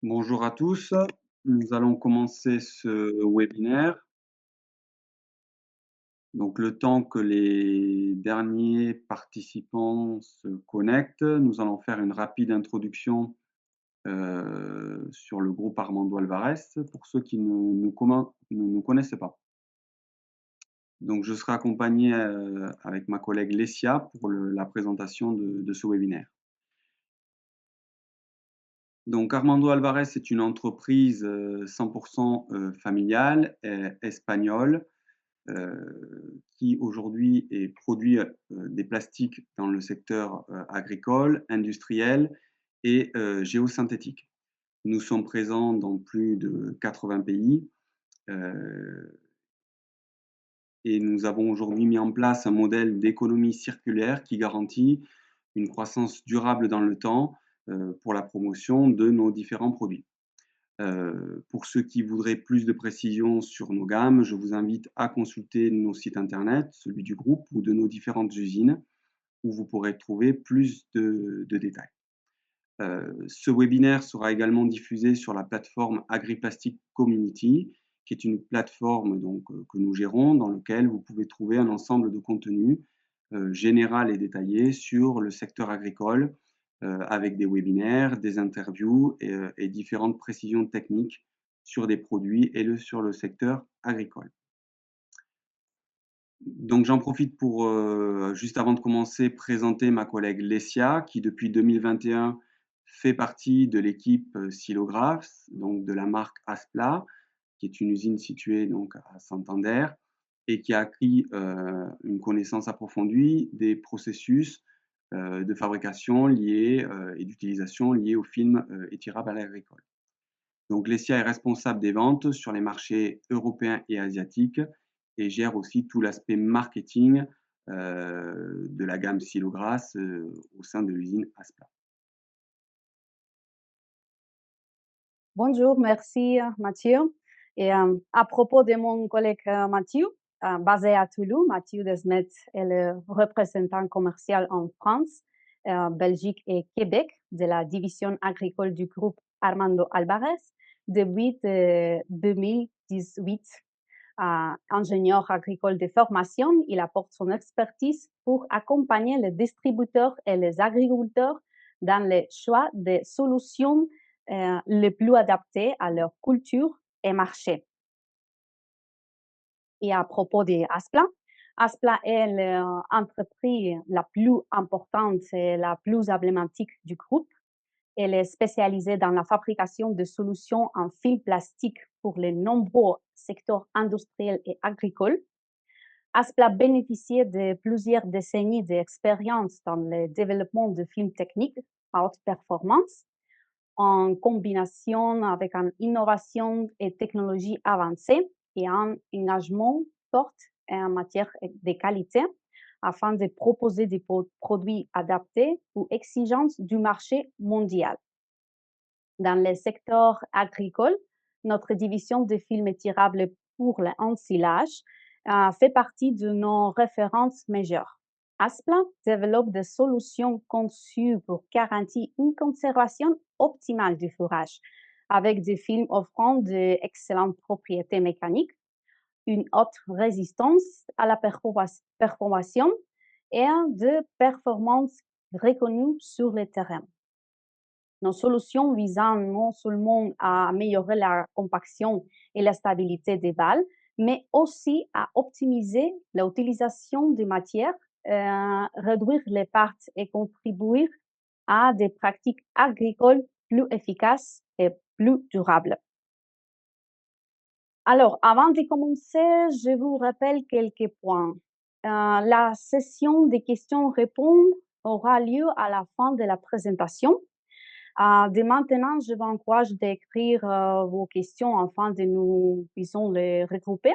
Bonjour à tous, nous allons commencer ce webinaire. Donc le temps que les derniers participants se connectent, nous allons faire une rapide introduction, sur le groupe Armando Alvarez pour ceux qui ne nous connaissent pas. Donc je serai accompagné, avec ma collègue Lecia pour la présentation de ce webinaire. Donc Armando Alvarez est une entreprise, 100 familiale, espagnole, qui aujourd'hui produit des plastiques dans le secteur agricole, industriel et géosynthétique. Nous sommes présents dans plus de 80 pays et nous avons aujourd'hui mis en place un modèle d'économie circulaire qui garantit une croissance durable dans le temps pour la promotion de nos différents produits. Pour ceux qui voudraient plus de précisions sur nos gammes, je vous invite à consulter nos sites internet, celui du groupe ou de nos différentes usines, où vous pourrez trouver plus de détails. Ce webinaire sera également diffusé sur la plateforme AgriPlastic Community, qui est une plateforme que nous gérons, dans laquelle vous pouvez trouver un ensemble de contenus général et détaillé sur le secteur agricole, avec des webinaires, des interviews et différentes précisions techniques sur des produits et sur le secteur agricole. Donc j'en profite pour, juste avant de commencer, présenter ma collègue Lecia, qui depuis 2021 fait partie de l'équipe Silograph, donc de la marque Aspla, qui est une usine située donc à Santander et qui a acquis une connaissance approfondie des processus de fabrication liés et d'utilisation liés aux films étirables à l'agricole. Donc Lecia est responsable des ventes sur les marchés européens et asiatiques et gère aussi tout l'aspect marketing de la gamme Silogras au sein de l'usine Aspla. Bonjour, merci Mathieu. Et à propos de mon collègue Mathieu, basé à Toulouse, Mathieu Desmet est le représentant commercial en France, Belgique et Québec de la division agricole du groupe Armando Alvarez depuis 2018. Ingénieur agricole de formation, il apporte son expertise pour accompagner les distributeurs et les agriculteurs dans le choix des solutions les plus adaptées à leur culture et marché. Et à propos de Aspla, Aspla est l'entreprise la plus importante et la plus emblématique du groupe. Elle est spécialisée dans la fabrication de solutions en fil plastique pour les nombreux secteurs industriels et agricoles. Aspla bénéficiait de plusieurs décennies d'expérience dans le développement de films techniques à haute performance en combination avec une innovation et technologie avancée et un engagement fort en matière de qualité afin de proposer des produits adaptés aux exigences du marché mondial. Dans le secteur agricole, notre division de films étirables pour l'ensilage fait partie de nos références majeures. Aspla développe des solutions conçues pour garantir une conservation optimale du fourrage, avec des films offrant d'excellentes propriétés mécaniques, une haute résistance à la perforation et de performances reconnues sur le terrain. Nos solutions visant non seulement à améliorer la compaction et la stabilité des balles, mais aussi à optimiser l'utilisation des matières, réduire les pertes et contribuer à des pratiques agricoles plus efficaces et plus durables. Alors, avant de commencer, je vous rappelle quelques points. La session des questions-réponses aura lieu à la fin de la présentation. Dès maintenant, je vous encourage d'écrire vos questions afin de nous puissions les regrouper.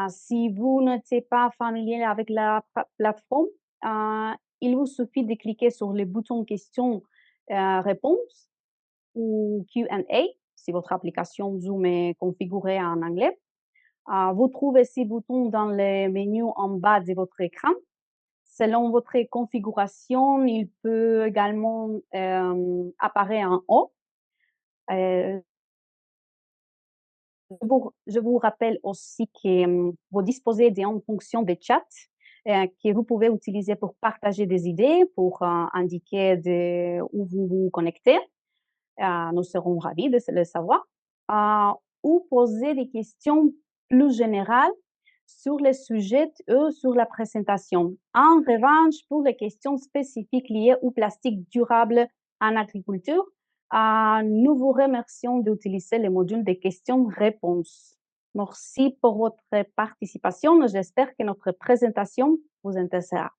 Si vous n'êtes pas familier avec la plateforme, il vous suffit de cliquer sur le bouton questions-réponses ou Q&A si votre application Zoom est configurée en anglais. Vous trouvez ces boutons dans le menu en bas de votre écran. Selon votre configuration, il peut également apparaître en haut. Euh, je vous rappelle aussi que vous disposez d'une fonction de chat que vous pouvez utiliser pour partager des idées, pour indiquer où vous vous connectez. Nous serons ravis de le savoir. Ou poser des questions plus générales sur les sujets ou sur la présentation. En revanche, pour les questions spécifiques liées au plastique durable en agriculture, nous vous remercions d'utiliser le module de questions-réponses. Merci pour votre participation. J'espère que notre présentation vous intéressera.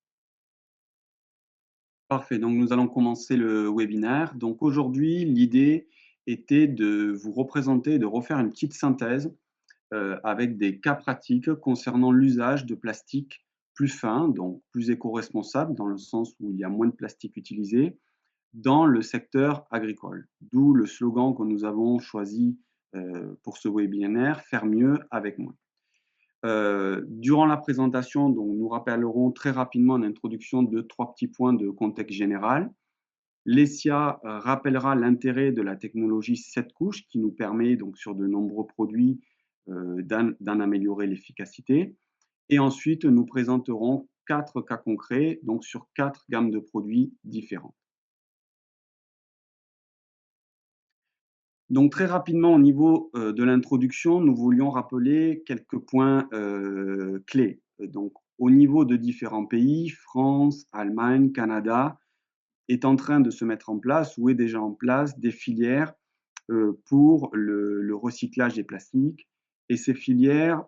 Parfait, donc nous allons commencer le webinaire. Donc aujourd'hui, l'idée était de vous représenter, de refaire une petite synthèse avec des cas pratiques concernant l'usage de plastique plus fin, donc plus éco-responsable, dans le sens où il y a moins de plastique utilisé, dans le secteur agricole. D'où le slogan que nous avons choisi pour ce webinaire, faire mieux avec moins. Durant la présentation, donc, nous rappellerons très rapidement en introduction de 3 petits points de contexte général. Lesia rappellera l'intérêt de la technologie 7 couches qui nous permet donc sur de nombreux produits d'en améliorer l'efficacité. Et ensuite, nous présenterons 4 cas concrets donc sur 4 gammes de produits différents. Donc très rapidement au niveau de l'introduction, nous voulions rappeler quelques points clés. Donc au niveau de différents pays, France, Allemagne, Canada, est en train de se mettre en place ou est déjà en place des filières pour le recyclage des plastiques. Et ces filières,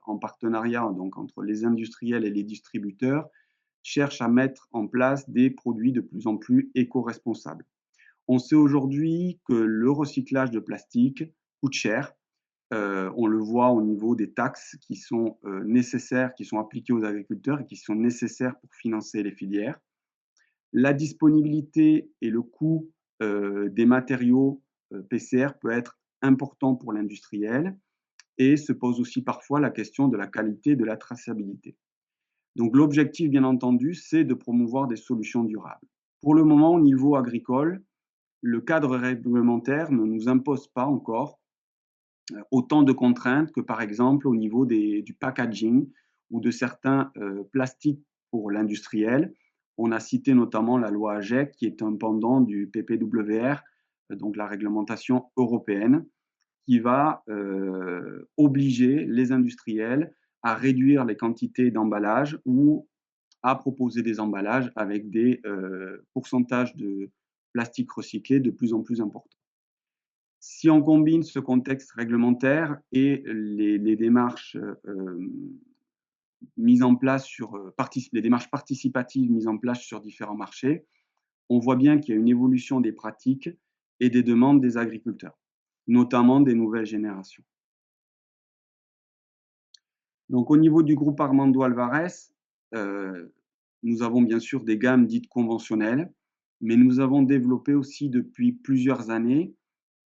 en partenariat donc, entre les industriels et les distributeurs, cherchent à mettre en place des produits de plus en plus éco-responsables. On sait aujourd'hui que le recyclage de plastique coûte cher. On le voit au niveau des taxes qui sont nécessaires, qui sont appliquées aux agriculteurs et qui sont nécessaires pour financer les filières. La disponibilité et le coût des matériaux PCR peut être important pour l'industriel et se pose aussi parfois la question de la qualité et de la traçabilité. Donc l'objectif, bien entendu, c'est de promouvoir des solutions durables. Pour le moment, au niveau agricole, le cadre réglementaire ne nous impose pas encore autant de contraintes que, par exemple, au niveau du packaging ou de certains plastiques pour l'industriel. On a cité notamment la loi AGEC, qui est un pendant du PPWR, donc la réglementation européenne, qui va obliger les industriels à réduire les quantités d'emballage ou à proposer des emballages avec des pourcentages de plastique recyclé de plus en plus importants. Si on combine ce contexte réglementaire et les démarches mises en place sur les démarches participatives mises en place sur différents marchés, on voit bien qu'il y a une évolution des pratiques et des demandes des agriculteurs, notamment des nouvelles générations. Donc, au niveau du groupe Armando Alvarez, nous avons bien sûr des gammes dites conventionnelles, mais nous avons développé aussi depuis plusieurs années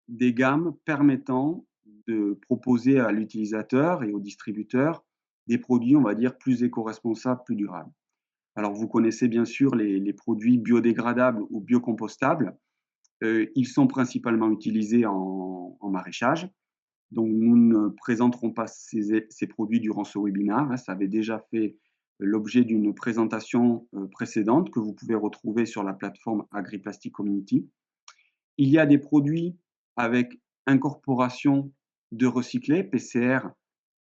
des gammes permettant de proposer à l'utilisateur et au distributeur des produits, on va dire, plus éco-responsables, plus durables. Alors, vous connaissez bien sûr les produits biodégradables ou biocompostables. Ils sont principalement utilisés en maraîchage. Donc, nous ne présenterons pas ces produits durant ce webinaire. Ça avait déjà fait l'objet d'une présentation précédente que vous pouvez retrouver sur la plateforme AgriPlastic Community. Il y a des produits avec incorporation de recyclés, PCR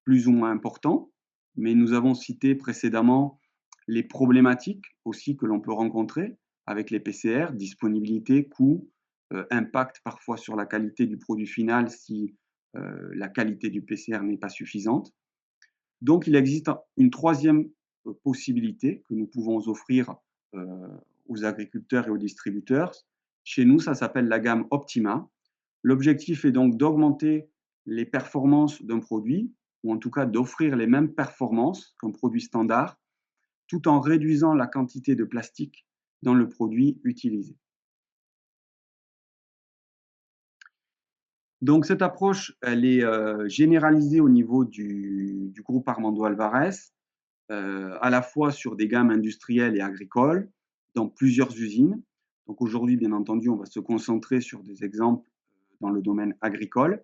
plus ou moins importants, mais nous avons cité précédemment les problématiques aussi que l'on peut rencontrer avec les PCR, disponibilité, coût, impact parfois sur la qualité du produit final si la qualité du PCR n'est pas suffisante. Donc il existe une troisième possibilité que nous pouvons offrir aux agriculteurs et aux distributeurs. Chez nous, ça s'appelle la gamme Optima. L'objectif est donc d'augmenter les performances d'un produit, ou en tout cas d'offrir les mêmes performances qu'un produit standard, tout en réduisant la quantité de plastique dans le produit utilisé. Donc cette approche, elle est généralisée au niveau du groupe Armando Alvarez, à la fois sur des gammes industrielles et agricoles, dans plusieurs usines. Donc aujourd'hui, bien entendu, on va se concentrer sur des exemples dans le domaine agricole.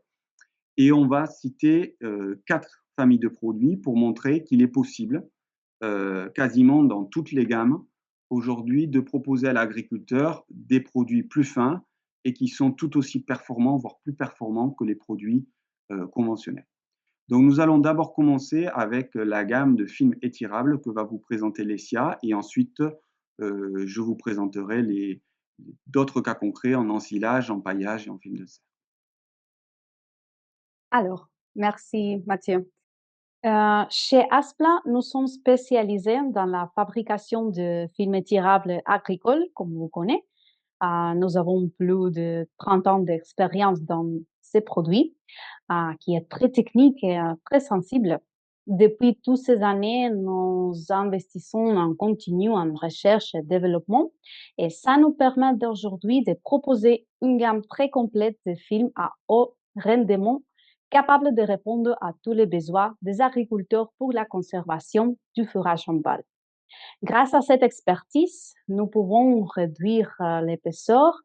Et on va citer 4 familles de produits pour montrer qu'il est possible, quasiment dans toutes les gammes, aujourd'hui, de proposer à l'agriculteur des produits plus fins et qui sont tout aussi performants, voire plus performants que les produits conventionnels. Donc nous allons d'abord commencer avec la gamme de films étirables que va vous présenter Lesia et ensuite je vous présenterai d'autres cas concrets en ensilage, en paillage et en film de serre. Alors, merci Mathieu. Chez Aspla, nous sommes spécialisés dans la fabrication de films étirables agricoles, comme vous connaissez. Nous avons plus de 30 ans d'expérience dans ces produits, qui est très technique et très sensible. Depuis toutes ces années, nous investissons en continu en recherche et développement et ça nous permet d'aujourd'hui de proposer une gamme très complète de films à haut rendement capable de répondre à tous les besoins des agriculteurs pour la conservation du fourrage en balle. Grâce à cette expertise, nous pouvons réduire l'épaisseur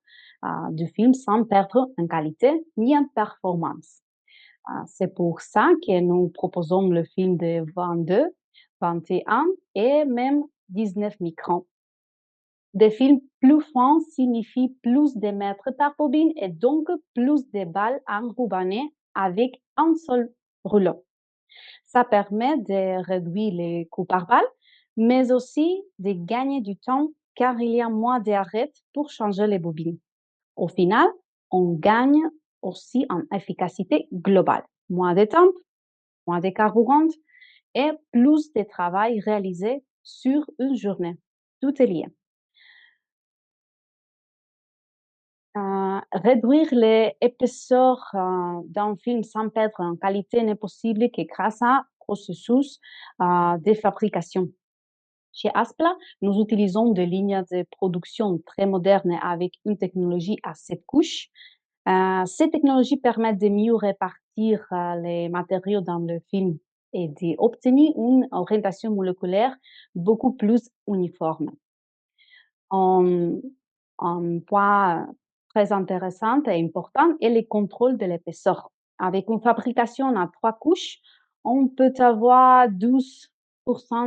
du film sans perdre en qualité ni en performance. C'est pour ça que nous proposons le film de 22, 21 et même 19 microns. Des films plus fins signifient plus de mètres par bobine et donc plus de balles enrubannées avec un seul rouleau. Ça permet de réduire les coûts par balle, mais aussi de gagner du temps car il y a moins d'arrêts pour changer les bobines. Au final, on gagne aussi en efficacité globale. Moins de temps, moins de carburant et plus de travail réalisé sur une journée. Tout est lié. Réduire l'épaisseur d'un film sans perdre en qualité n'est possible que grâce à un processus de fabrication. Chez Aspla, nous utilisons des lignes de production très modernes avec une technologie à 7 couches. Ces technologies permettent de mieux répartir les matériaux dans le film et d'obtenir une orientation moléculaire beaucoup plus uniforme. Un, un point très intéressant et important est le contrôle de l'épaisseur. Avec une fabrication à 3 couches, on peut avoir 12%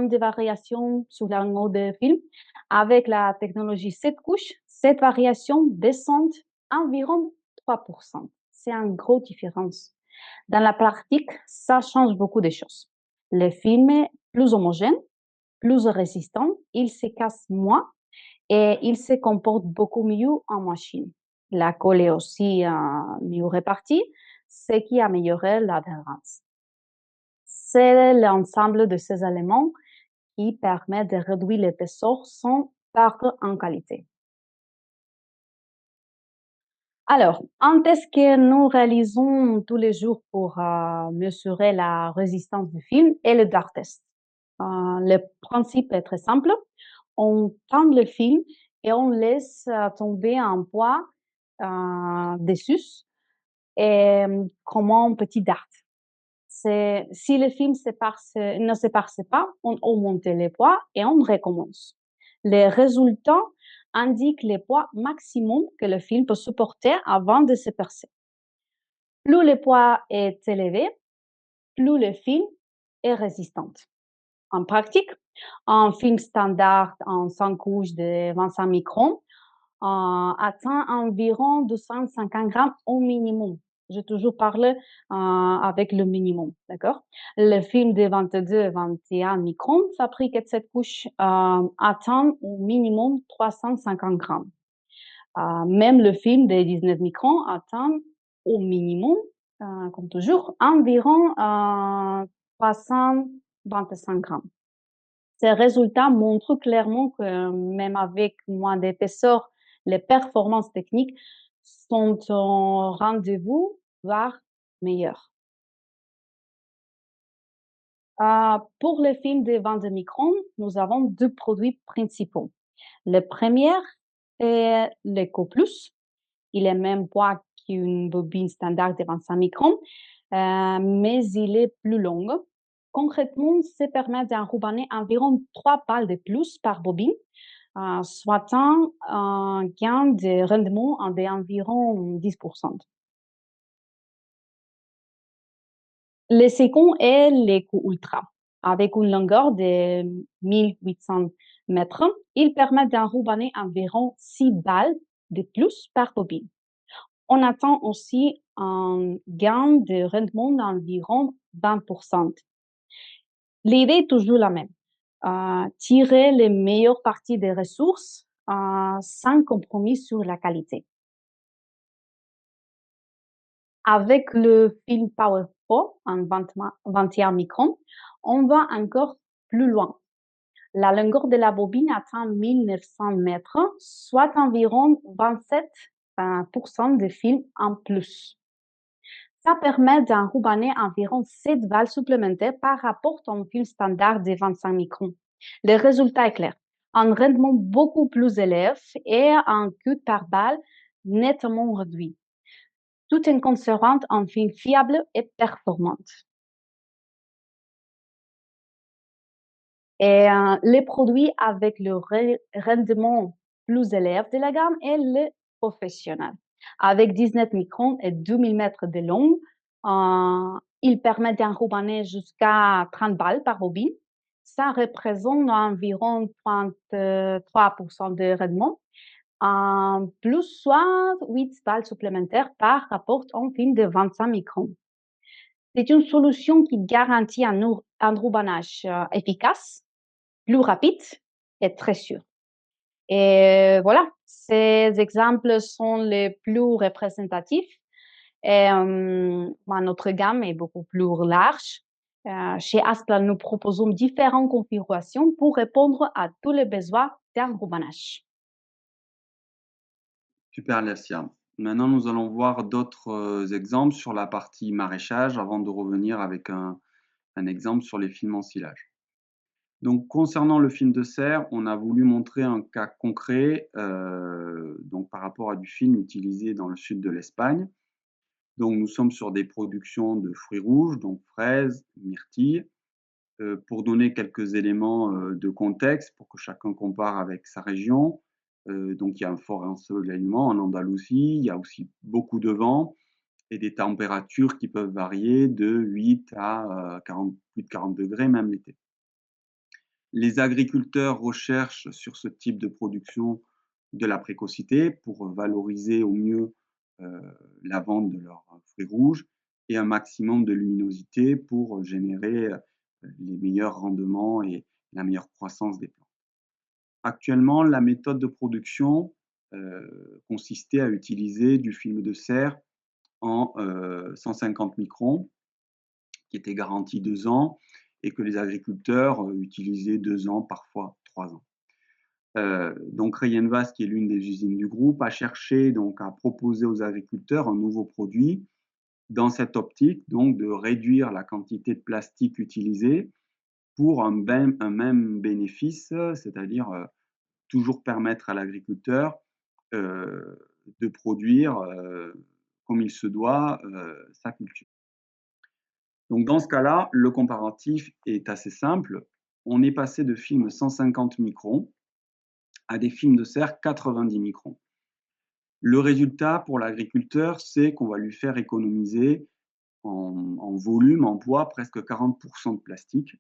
de variation sur l'angle de film. Avec la technologie 7 couches, cette variation descend environ 3%. C'est une grosse différence. Dans la pratique, ça change beaucoup de choses. Le film est plus homogène, plus résistant, il se casse moins et il se comporte beaucoup mieux en machine. La colle est aussi mieux répartie, ce qui améliorait l'adhérence. C'est l'ensemble de ces éléments qui permet de réduire l'épaisseur sans perdre en qualité. Alors, un test que nous réalisons tous les jours pour mesurer la résistance du film est le dart test. Le principe est très simple. On tend le film et on laisse tomber un poids dessus et comme un petit dart. Si le film ne se perce pas, on augmente les poids et on recommence. Les résultats indiquent les poids maximum que le film peut supporter avant de se percer. Plus le poids est élevé, plus le film est résistant. En pratique, un film standard en 5 couches de 25 microns atteint environ 250 grammes au minimum. J'ai toujours parlé avec le minimum, d'accord? Le film de 22-21 microns fabriqué de cette couche atteint au minimum 350 grammes. Même le film de 19 microns atteint au minimum, comme toujours, environ 325 grammes. Ces résultats montrent clairement que même avec moins d'épaisseur, les performances techniques sont au rendez-vous, voire meilleures. Pour les films de 22 microns, nous avons 2 produits principaux. Le premier est l'Eco Plus. Il est même poids qu'une bobine standard de 25 microns, mais il est plus long. Concrètement, ça permet d'enrubanner environ 3 balles de plus par bobine, soit un gain de rendement d'environ 10%. Le second est l'éco ultra. Avec une longueur de 1800 mètres, il permet d'enrubanner environ 6 balles de plus par bobine. On attend aussi un gain de rendement d'environ 20%. L'idée est toujours la même. Tirer les meilleures parties des ressources sans compromis sur la qualité. Avec le film Power Pro en 21 microns, on va encore plus loin. La longueur de la bobine atteint 1900 mètres, soit environ 27% de film en plus. Ça permet d'enrubanner environ 7 balles supplémentaires par rapport à un film standard de 25 microns. Le résultat est clair. Un rendement beaucoup plus élevé et un coût par balle nettement réduit, tout en conservant un film fiable et performant. Et les produits avec le rendement plus élevé de la gamme est le professionnel. Avec 19 microns et 2000 mètres de long, il permet d'enrubanner jusqu'à 30 balles par bobine. Ça représente environ 33% de rendement, plus soit 8 balles supplémentaires par rapport à un film de 25 microns. C'est une solution qui garantit un enrubannage efficace, plus rapide et très sûr. Et voilà, ces exemples sont les plus représentatifs. Et notre gamme est beaucoup plus large. Chez Asplan, nous proposons différentes configurations pour répondre à tous les besoins d'enrubannage. Super, Alessia. Maintenant, nous allons voir d'autres exemples sur la partie maraîchage avant de revenir avec un exemple sur les films en silage. Donc, concernant le film de serre, on a voulu montrer un cas concret donc par rapport à du film utilisé dans le sud de l'Espagne. Donc, nous sommes sur des productions de fruits rouges, donc fraises, myrtilles. Pour donner quelques éléments de contexte, pour que chacun compare avec sa région. Donc, il y a un fort ensoleillement en Andalousie, il y a aussi beaucoup de vent et des températures qui peuvent varier de 8 à 40, plus de 40 degrés, même l'été. Les agriculteurs recherchent sur ce type de production de la précocité pour valoriser au mieux la vente de leurs fruits rouges et un maximum de luminosité pour générer les meilleurs rendements et la meilleure croissance des plantes. Actuellement, la méthode de production consistait à utiliser du film de serre en 150 microns, qui était garanti 2 ans, et que les agriculteurs utilisaient 2 ans, parfois 3 ans. Donc Reyenvas, qui est l'une des usines du groupe, a cherché donc à proposer aux agriculteurs un nouveau produit dans cette optique, donc de réduire la quantité de plastique utilisée pour un même bénéfice, c'est-à-dire toujours permettre à l'agriculteur de produire comme il se doit sa culture. Donc dans ce cas-là, le comparatif est assez simple. On est passé de films 150 microns à des films de serre 90 microns. Le résultat pour l'agriculteur, c'est qu'on va lui faire économiser en volume, en poids, presque 40% de plastique,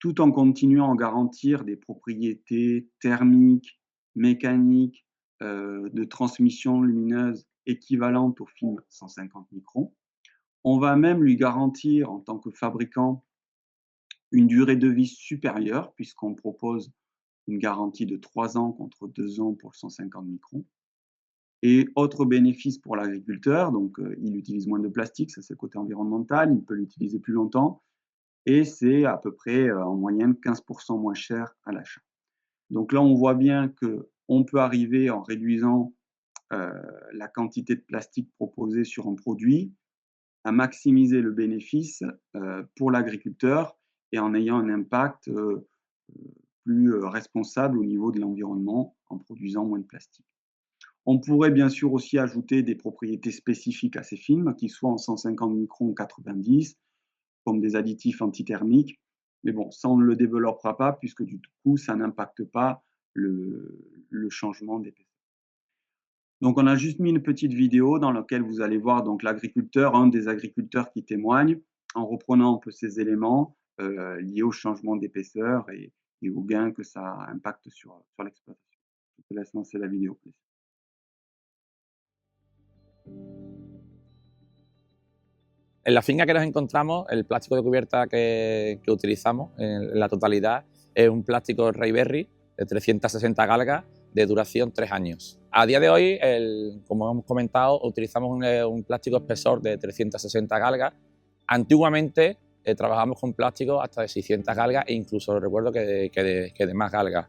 tout en continuant à garantir des propriétés thermiques, mécaniques, de transmission lumineuse équivalentes au film 150 microns. On va même lui garantir, en tant que fabricant, une durée de vie supérieure, puisqu'on propose une garantie de 3 ans contre 2 ans pour le 150 microns. Et autre bénéfice pour l'agriculteur, donc il utilise moins de plastique, ça c'est le côté environnemental, il peut l'utiliser plus longtemps et c'est à peu près en moyenne 15% moins cher à l'achat. Donc là, on voit bien qu'on peut arriver en réduisant la quantité de plastique proposée sur un produit à maximiser le bénéfice pour l'agriculteur et en ayant un impact plus responsable au niveau de l'environnement en produisant moins de plastique. On pourrait bien sûr aussi ajouter des propriétés spécifiques à ces films, qu'ils soient en 150 microns ou 90, comme des additifs antithermiques. Mais bon, ça, on ne le développera pas puisque du coup, ça n'impacte pas le changement d'épaisseur. Donc, on a juste mis une petite vidéo dans laquelle vous allez voir donc l'agriculteur, un des agriculteurs qui témoigne en reprenant un peu ces éléments liés au changement d'épaisseur et au gain que ça impacte sur l'exploitation. Je te laisse lancer la vidéo, please. En la finca que nos encontramos, el plástico de cubierta que utilizamos en la totalidad es un plástico Rayberry de 360 galgas de duración 3 años. A día de hoy, como hemos comentado, utilizamos un plástico espesor de 360 galgas. Antiguamente trabajamos con plásticos hasta de 600 galgas e incluso recuerdo que de más galgas.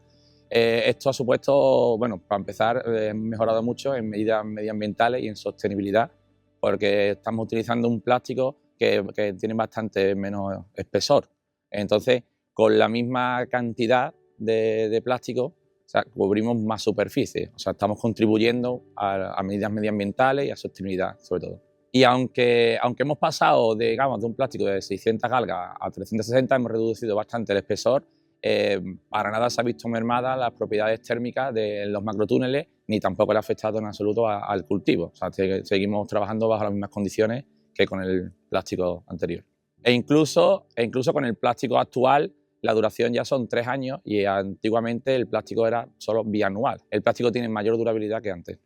Esto ha supuesto, bueno, para empezar, hemos mejorado mucho en medidas medioambientales y en sostenibilidad, porque estamos utilizando un plástico que tiene bastante menos espesor. Entonces, con la misma cantidad de plástico, o sea, cubrimos más superficie. O sea, estamos contribuyendo a medidas medioambientales y a sostenibilidad, sobre todo. Y aunque hemos pasado, digamos, de un plástico de 600 galgas a 360, hemos reducido bastante el espesor. Para nada se ha visto mermada las propiedades térmicas de los macrotúneles, ni tampoco le ha afectado en absoluto al cultivo. O sea, seguimos trabajando bajo las mismas condiciones que con el plástico anterior. E incluso con el plástico actual, la duración ya son 3 años y antiguamente el plástico era solo bianual. El plástico tiene mayor durabilidad que antes.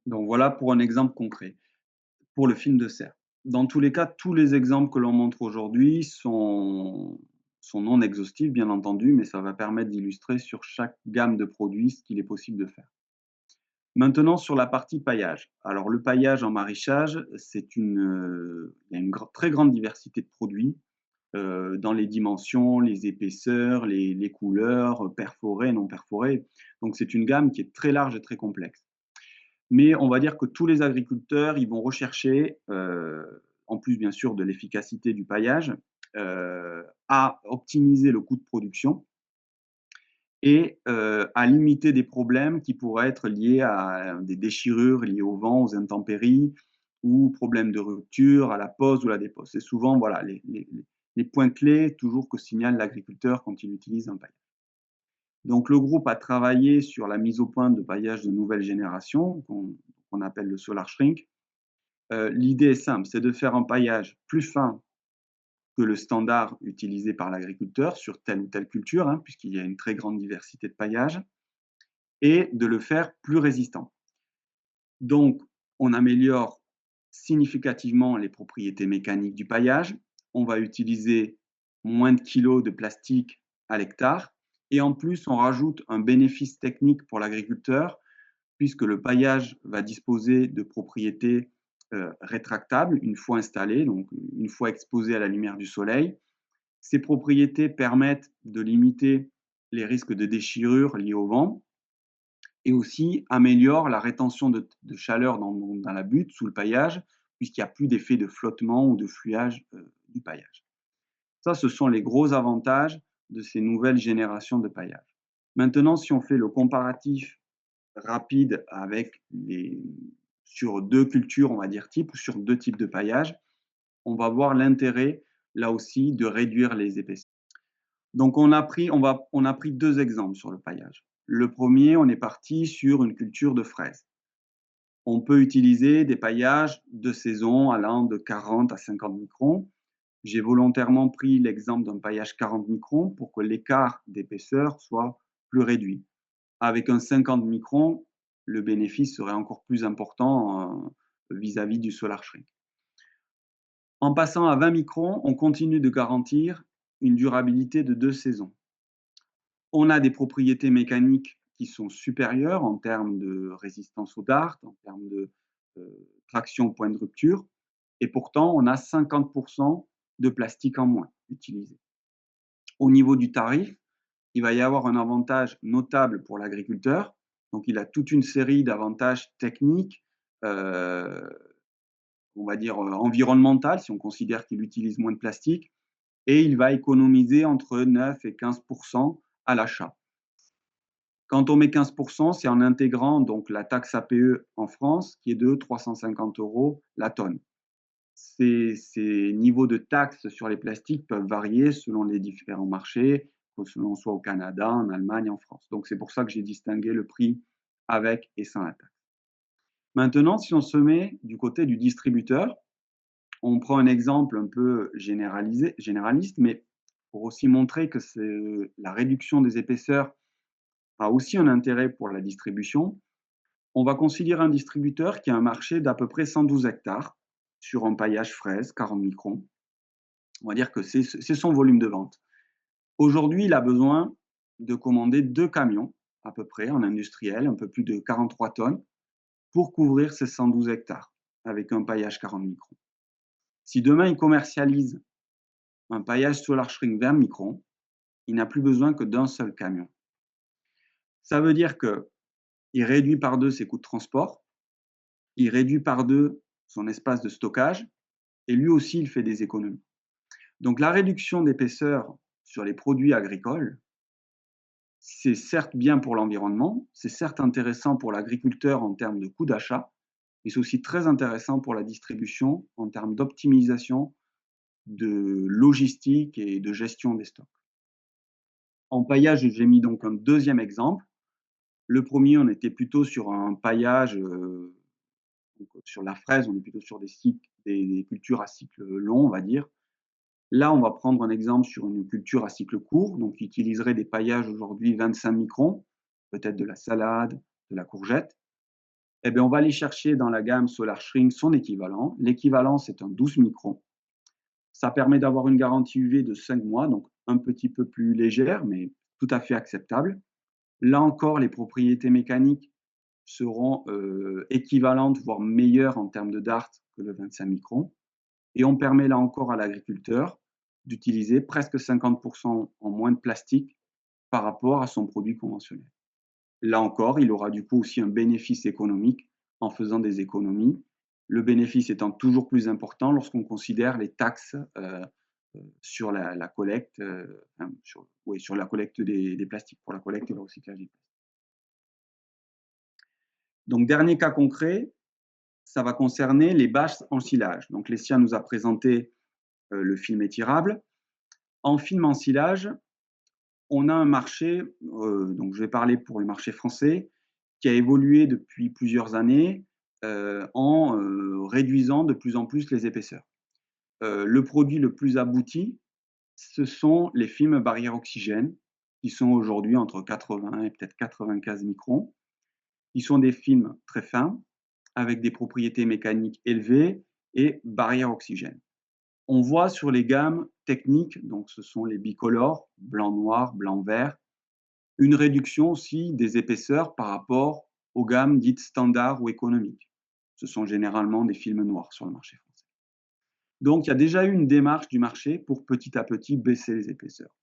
Donc voilà pour un exemple concret, pour le film de serre. Dans tous les cas, tous les exemples que l'on montre aujourd'hui sont non exhaustifs, bien entendu, mais ça va permettre d'illustrer sur chaque gamme de produits ce qu'il est possible de faire. Maintenant, sur la partie paillage. Alors, le paillage en maraîchage, il y a une très grande diversité de produits dans les dimensions, les épaisseurs, les couleurs, perforées, non perforées. Donc, c'est une gamme qui est très large et très complexe. Mais on va dire que tous les agriculteurs, ils vont rechercher, en plus bien sûr de l'efficacité du paillage, à optimiser le coût de production et à limiter des problèmes qui pourraient être liés à des déchirures liées au vent, aux intempéries ou problèmes de rupture à la pose ou la dépose. C'est souvent voilà, les points clés toujours que signale l'agriculteur quand il utilise un paillage. Donc le groupe a travaillé sur la mise au point de paillage de nouvelle génération, qu'on appelle le Solar Shrink. L'idée est simple, c'est de faire un paillage plus fin que le standard utilisé par l'agriculteur sur telle ou telle culture, hein, puisqu'il y a une très grande diversité de paillage, et de le faire plus résistant. Donc, on améliore significativement les propriétés mécaniques du paillage. On va utiliser moins de kilos de plastique à l'hectare. Et en plus, on rajoute un bénéfice technique pour l'agriculteur, puisque le paillage va disposer de propriétés rétractables une fois installé, donc une fois exposé à la lumière du soleil. Ces propriétés permettent de limiter les risques de déchirure liés au vent et aussi améliorent la rétention de chaleur dans la butte, sous le paillage, puisqu'il n'y a plus d'effet de flottement ou de fluage du paillage. Ça, ce sont les gros avantages de ces nouvelles générations de paillage. Maintenant, si on fait le comparatif rapide sur 2 cultures, on va dire types, ou sur 2 types de paillage, on va voir l'intérêt, là aussi, de réduire les épaisseurs. Donc on a pris 2 exemples sur le paillage. Le premier, on est parti sur une culture de fraises. On peut utiliser des paillages de saison allant de 40 à 50 microns. J'ai volontairement pris l'exemple d'un paillage 40 microns pour que l'écart d'épaisseur soit plus réduit. Avec un 50 microns, le bénéfice serait encore plus important vis-à-vis du Solar Shrink. En passant à 20 microns, on continue de garantir une durabilité de 2 saisons. On a des propriétés mécaniques qui sont supérieures en termes de résistance au dart, en termes de traction au point de rupture, et pourtant on a 50% de plastique en moins utilisé. Au niveau du tarif, il va y avoir un avantage notable pour l'agriculteur. Donc il a toute une série d'avantages techniques, on va dire environnementaux, si on considère qu'il utilise moins de plastique, et il va économiser entre 9 et 15% à l'achat. Quand on met 15%, c'est en intégrant donc la taxe APE en France qui est de 350 € la tonne. Ces niveaux de taxes sur les plastiques peuvent varier selon les différents marchés, selon soit au Canada, en Allemagne, en France. Donc c'est pour ça que j'ai distingué le prix avec et sans la taxe. Maintenant, si on se met du côté du distributeur, on prend un exemple un peu généraliste, mais pour aussi montrer que la réduction des épaisseurs a aussi un intérêt pour la distribution. On va considérer un distributeur qui a un marché d'à peu près 112 hectares sur un paillage fraise, 40 microns. On va dire que c'est son volume de vente. Aujourd'hui, il a besoin de commander 2 camions, à peu près, en industriel, un peu plus de 43 tonnes, pour couvrir ces 112 hectares, avec un paillage 40 microns. Si demain, il commercialise un paillage Solar Shrink 20 microns, il n'a plus besoin que d'un seul camion. Ça veut dire qu'il réduit par 2 ses coûts de transport, il réduit par 2 son espace de stockage, et lui aussi, il fait des économies. Donc la réduction d'épaisseur sur les produits agricoles, c'est certes bien pour l'environnement, c'est certes intéressant pour l'agriculteur en termes de coût d'achat, mais c'est aussi très intéressant pour la distribution en termes d'optimisation, de logistique et de gestion des stocks. En paillage, j'ai mis donc un deuxième exemple. Le premier, on était plutôt sur un paillage, sur la fraise, on est plutôt sur des cultures à cycle long, on va dire. Là, on va prendre un exemple sur une culture à cycle court, donc qui utiliserait des paillages aujourd'hui 25 microns, peut-être de la salade, de la courgette. Eh bien, on va aller chercher dans la gamme Solar Shrink son équivalent. L'équivalent, c'est un 12 microns. Ça permet d'avoir une garantie UV de 5 mois, donc un petit peu plus légère, mais tout à fait acceptable. Là encore, les propriétés mécaniques seront équivalentes, voire meilleures en termes de DART que le 25 microns. Et on permet là encore à l'agriculteur d'utiliser presque 50% en moins de plastique par rapport à son produit conventionnel. Là encore, il aura du coup aussi un bénéfice économique en faisant des économies. Le bénéfice étant toujours plus important lorsqu'on considère les taxes sur la collecte, sur la collecte des plastiques, pour la collecte et le recyclage des plastiques. Donc, dernier cas concret, ça va concerner les bâches en silage. Donc, Lescia nous a présenté le film étirable. En film en silage, on a un marché, donc je vais parler pour le marché français, qui a évolué depuis plusieurs années en réduisant de plus en plus les épaisseurs. Le produit le plus abouti, ce sont les films barrière oxygène, qui sont aujourd'hui entre 80 et peut-être 95 microns. Ils sont des films très fins, avec des propriétés mécaniques élevées et barrière oxygène. On voit sur les gammes techniques, donc ce sont les bicolores, blanc-noir, blanc-vert, une réduction aussi des épaisseurs par rapport aux gammes dites standards ou économiques. Ce sont généralement des films noirs sur le marché français. Donc il y a déjà eu une démarche du marché pour petit à petit baisser les épaisseurs.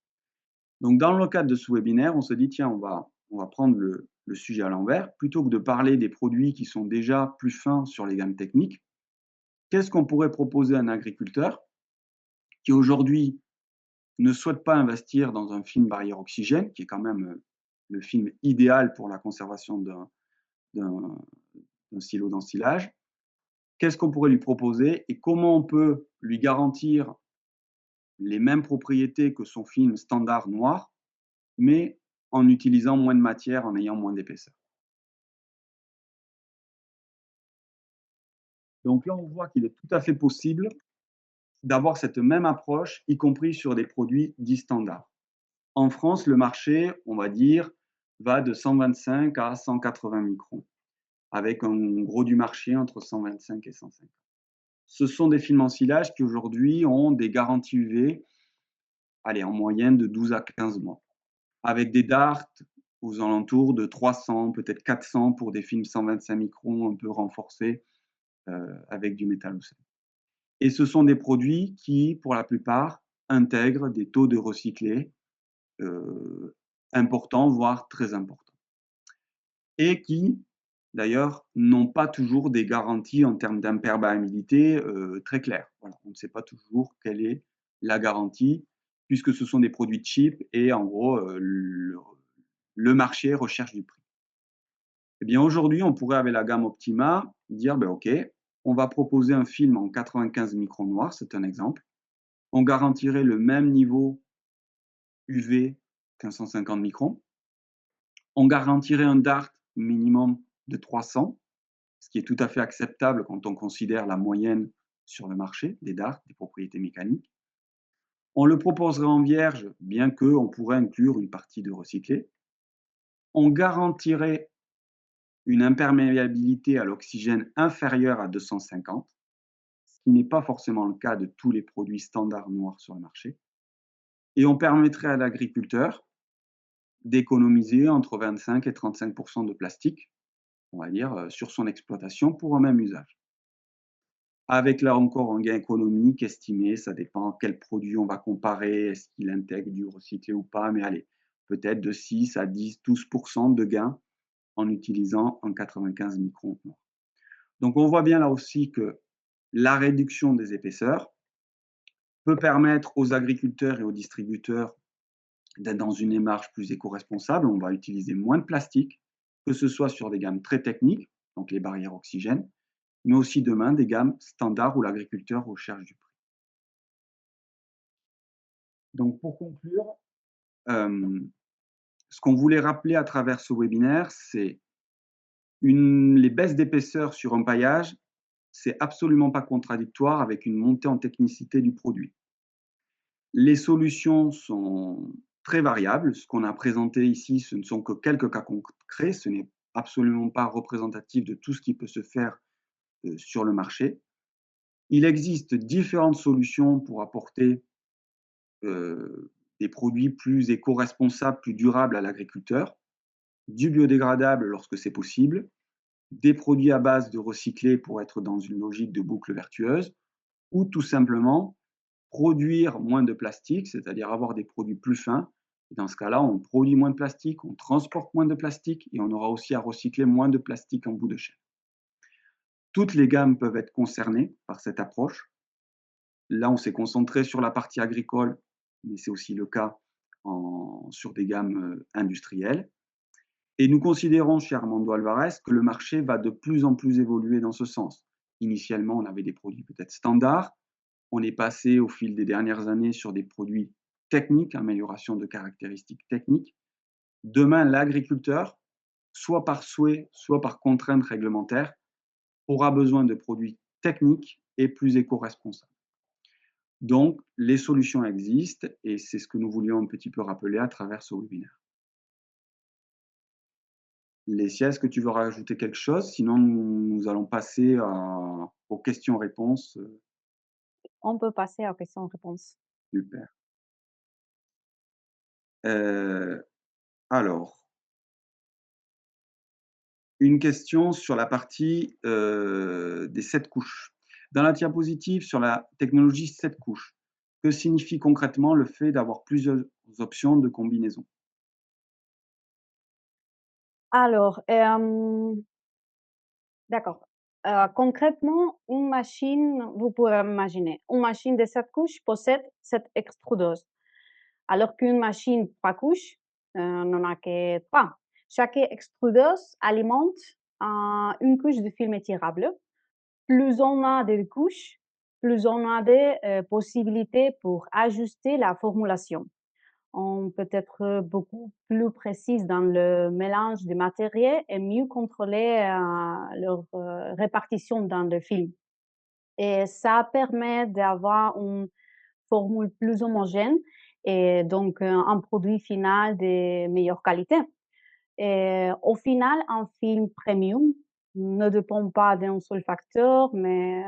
Donc dans le cadre de ce webinaire, on se dit tiens, on va prendre le sujet à l'envers. Plutôt que de parler des produits qui sont déjà plus fins sur les gammes techniques, qu'est-ce qu'on pourrait proposer à un agriculteur qui aujourd'hui ne souhaite pas investir dans un film barrière oxygène, qui est quand même le film idéal pour la conservation d'un silo d'ensilage, qu'est-ce qu'on pourrait lui proposer et comment on peut lui garantir les mêmes propriétés que son film standard noir, mais en utilisant moins de matière, en ayant moins d'épaisseur. Donc là, on voit qu'il est tout à fait possible d'avoir cette même approche, y compris sur des produits dits standards. En France, le marché, on va dire, va de 125 à 180 microns, avec un gros du marché entre 125 et 150. Ce sont des films en silage qui aujourd'hui ont des garanties UV, allez, en moyenne de 12 à 15 mois, avec des DART aux alentours de 300, peut-être 400 pour des films 125 microns un peu renforcés avec du métallocène. Et ce sont des produits qui, pour la plupart, intègrent des taux de recyclés importants, voire très importants. Et qui, d'ailleurs, n'ont pas toujours des garanties en termes d'imperméabilité très claires. Voilà, on ne sait pas toujours quelle est la garantie, puisque ce sont des produits cheap et en gros, le marché recherche du prix. Eh bien, aujourd'hui, on pourrait, avec la gamme Optima, dire ben, OK, on va proposer un film en 95 microns noirs, c'est un exemple. On garantirait le même niveau UV qu'un 150 microns. On garantirait un DART minimum de 300 ce qui est tout à fait acceptable quand on considère la moyenne sur le marché des DART, des propriétés mécaniques. On le proposerait en vierge, bien qu'on pourrait inclure une partie de recyclé. On garantirait une imperméabilité à l'oxygène inférieure à 250, ce qui n'est pas forcément le cas de tous les produits standards noirs sur le marché. Et on permettrait à l'agriculteur d'économiser entre 25 et 35 de plastique, on va dire, sur son exploitation pour un même usage. Avec là encore un gain économique estimé, ça dépend quel produit on va comparer, est-ce qu'il intègre du recyclé ou pas, mais allez, peut-être de 6 à 10, 12 de gain en utilisant un 95 microns noir. Donc on voit bien là aussi que la réduction des épaisseurs peut permettre aux agriculteurs et aux distributeurs d'être dans une démarche plus éco-responsable. On va utiliser moins de plastique, que ce soit sur des gammes très techniques, donc les barrières oxygène, mais aussi demain des gammes standards où l'agriculteur recherche du prix. Donc pour conclure, ce qu'on voulait rappeler à travers ce webinaire, c'est les baisses d'épaisseur sur un paillage, c'est absolument pas contradictoire avec une montée en technicité du produit. Les solutions sont très variables. Ce qu'on a présenté ici, ce ne sont que quelques cas concrets. Ce n'est absolument pas représentatif de tout ce qui peut se faire sur le marché. Il existe différentes solutions pour apporter des produits plus éco-responsables, plus durables à l'agriculteur, du biodégradable lorsque c'est possible, des produits à base de recyclés pour être dans une logique de boucle vertueuse, ou tout simplement produire moins de plastique, c'est-à-dire avoir des produits plus fins. Et dans ce cas-là, on produit moins de plastique, on transporte moins de plastique et on aura aussi à recycler moins de plastique en bout de chaîne. Toutes les gammes peuvent être concernées par cette approche. Là, on s'est concentré sur la partie agricole, mais c'est aussi le cas sur des gammes industrielles. Et nous considérons chez Armando Alvarez que le marché va de plus en plus évoluer dans ce sens. Initialement, on avait des produits peut-être standards. On est passé au fil des dernières années sur des produits techniques, amélioration de caractéristiques techniques. Demain, l'agriculteur, soit par souhait, soit par contrainte réglementaire, aura besoin de produits techniques et plus éco-responsables. Donc, les solutions existent et c'est ce que nous voulions un petit peu rappeler à travers ce webinaire. Lécia, est-ce que tu veux rajouter quelque chose? Sinon, nous allons passer aux questions-réponses. On peut passer aux questions-réponses. Super. Alors, une question sur la partie des 7 couches. Dans la diapositive sur la technologie 7 couches, que signifie concrètement le fait d'avoir plusieurs options de combinaison? Alors, d'accord. Concrètement, une machine, vous pouvez imaginer, une machine de 7 couches possède 7 extrudeuses, alors qu'une machine 3 couches n'en a que 3. Chaque extrudeuse alimente une couche de film étirable. Plus on a de couches, plus on a de possibilités pour ajuster la formulation. On peut être beaucoup plus précise dans le mélange des matériaux et mieux contrôler leur répartition dans le film. Et ça permet d'avoir une formule plus homogène et donc un produit final de meilleure qualité. Et au final, un film premium ne dépend pas d'un seul facteur, mais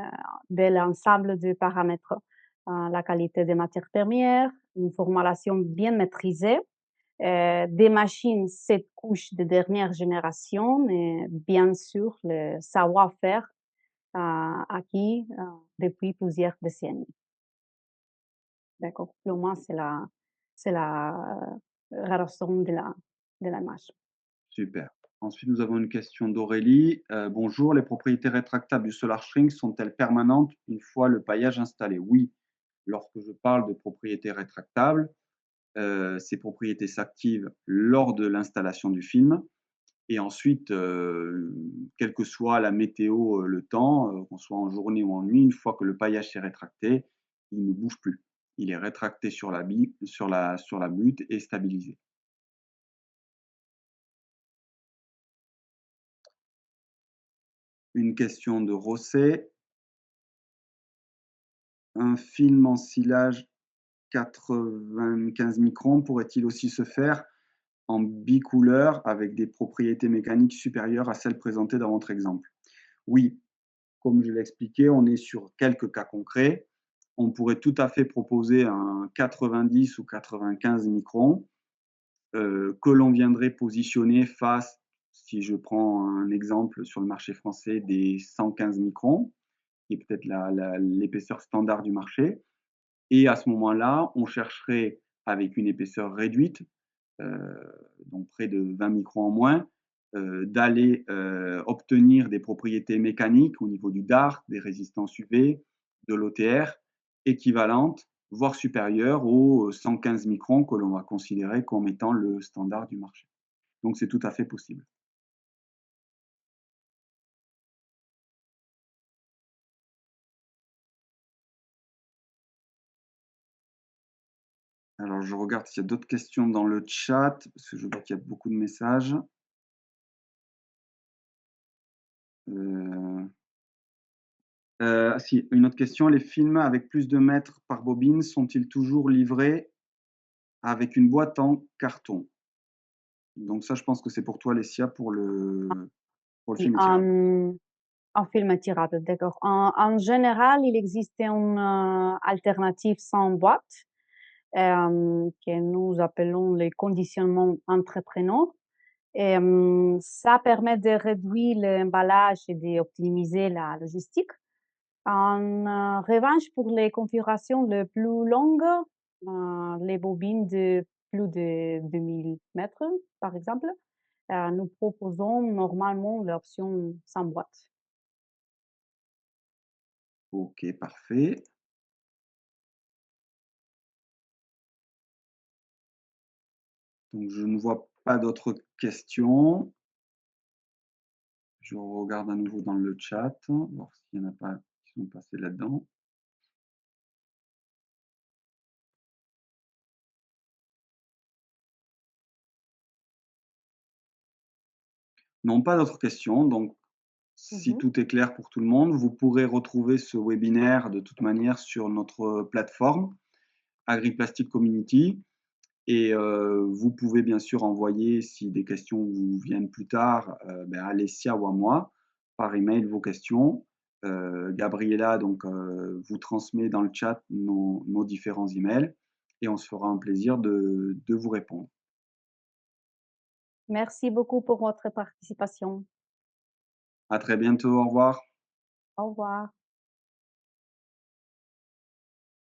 de l'ensemble de paramètres. La qualité des matières premières, une formulation bien maîtrisée, des machines 7 couches de dernière génération et bien sûr le savoir-faire acquis depuis plusieurs décennies. D'accord. Pour moi, c'est la raison de la marche. Super. Ensuite, nous avons une question d'Aurélie. Bonjour, les propriétés rétractables du Solar Shrink sont-elles permanentes une fois le paillage installé? Oui, lorsque je parle de propriétés rétractables, ces propriétés s'activent lors de l'installation du film et ensuite, quelle que soit la météo, le temps, qu'on soit en journée ou en nuit, une fois que le paillage s'est rétracté, il ne bouge plus. Il est rétracté sur la butte et stabilisé. Une question de Rosset. Un film en silage 95 microns pourrait-il aussi se faire en bicouleur avec des propriétés mécaniques supérieures à celles présentées dans votre exemple? Oui, comme je l'ai expliqué, on est sur quelques cas concrets. On pourrait tout à fait proposer un 90 ou 95 microns que l'on viendrait positionner face, si je prends un exemple sur le marché français, des 115 microns, qui est peut-être l'épaisseur standard du marché. Et à ce moment-là, on chercherait avec une épaisseur réduite, heu, donc près de 20 microns en moins, d'aller, obtenir des propriétés mécaniques au niveau du dart, des résistances UV, de l'OTR équivalentes, voire supérieures aux 115 microns que l'on va considérer comme étant le standard du marché. Donc c'est tout à fait possible. Alors je regarde s'il y a d'autres questions dans le chat, parce que je vois qu'il y a beaucoup de messages. Heu Si, une autre question, les films avec plus de mètres par bobine sont-ils toujours livrés avec une boîte en carton? Donc ça, je pense que c'est pour toi, Lecia, pour le Oui, film étirable. un film tirable, d'accord. En général, il existe une alternative sans boîte, que nous appelons le conditionnement entrepreneur. Ça permet de réduire l'emballage et d'optimiser la logistique. En revanche, pour les configurations les plus longues, les bobines de plus de 2000 mètres, par exemple, nous proposons normalement l'option sans boîte. OK, parfait. Donc je ne vois pas d'autres questions. Je regarde à nouveau dans le chat, voir s'il y en a pas qui sont passés là-dedans. Non, pas d'autres questions, donc si Mmh. tout est clair pour tout le monde, vous pourrez retrouver ce webinaire de toute manière sur notre plateforme AgriPlastic Community. Et vous pouvez bien sûr envoyer, si des questions vous viennent plus tard, à Alessia ou à moi, par email vos questions. Gabriella donc, vous transmet dans le chat nos différents emails et on se fera un plaisir de vous répondre. Merci beaucoup pour votre participation. À très bientôt, au revoir. Au revoir.